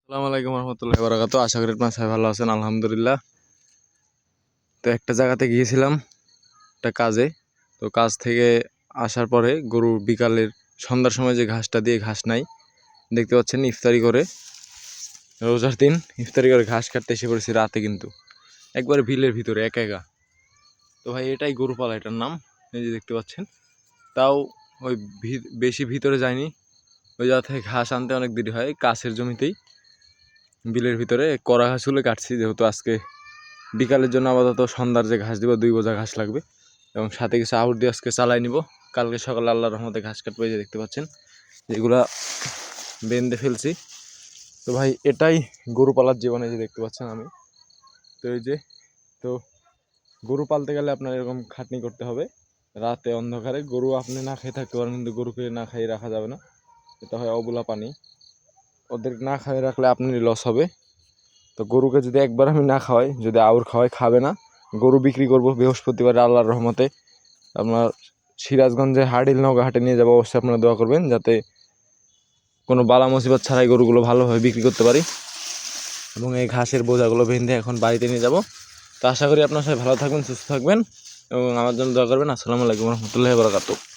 আসসালামু আলাইকুম রহমতুল্লাহি ওয়া বারাকাতুহু। আশা করি আপনারা সবাই ভালো আছেন, আলহামদুলিল্লাহ। তো একটা জায়গাতে গিয়েছিলাম একটা কাজে। তো কাজ থেকে আসার পরে গরু বিকালের সন্ধ্যার সময় যে ঘাসটা দিয়ে ঘাস নাই, দেখতে পাচ্ছেন ইফতারি করে, রোজার দিন ইফতারি করে ঘাস কাটতে এসে পড়েছি রাতে, কিন্তু একবারে বিলের ভিতরে একা একা। তো ভাই এটাই গরু পালা, এটার নাম। এই যে দেখতে পাচ্ছেন, তাও ওই বেশি ভিতরে যায়নি। ওই জায়গা থেকে ঘাস আনতে অনেক দেরি হয়, কাছের জমিতেই বিলের ভিতরে কড়া ঘাসগুলো কাটছি, যেহেতু আজকে বিকালের জন্য আপাতত সন্ধ্যার যে ঘাস দিব 2 বোঝা ঘাস লাগবে, এবং সাথে কিছু আউট দিয়ে আজকে চালাই নিব। কালকে সকালে আল্লাহর রহমতে ঘাস কাটবো। এই যে দেখতে পাচ্ছেন যেগুলা বেঁধে ফেলছি। তো ভাই এটাই গরু পালার জীবনে, যে দেখতে পাচ্ছেন আমি তো এই যে, তো গরু পালতে গেলে আপনার এরকম খাটনি করতে হবে। রাতে অন্ধকারে গরু আপনি না খেয়ে থাকতে পারেন, কিন্তু গরুকে না খাইয়ে রাখা যাবে না, এটা হয় অবলা পানি। ওদের না খাইয়ে রাখলে আপনারই লস হবে। তো গরুকে যদি একবার আমি না খাওয়াই, যদি আউর খাওয়াই, খাবে না। গরু বিক্রি করব বৃহস্পতিবারে আল্লাহর রহমতে। আপনার সিরাজগঞ্জে হাডিল নওগাঁ হাটে নিয়ে যাবো, অবশ্যই আপনারা দোয়া করবেন যাতে কোনো বালা মুসিবত ছাড়াই গরুগুলো ভালোভাবে বিক্রি করতে পারি। এবং এই ঘাসের বোঝাগুলো বেঁধে এখন বাড়িতে নিয়ে যাব। তো আশা করি আপনারা সবাই ভালো থাকবেন, সুস্থ থাকবেন এবং আমার জন্য দোয়া করবেন। আসসালামু আলাইকুম রহমতুল্লাহি ওয়া বারাকাতুহু।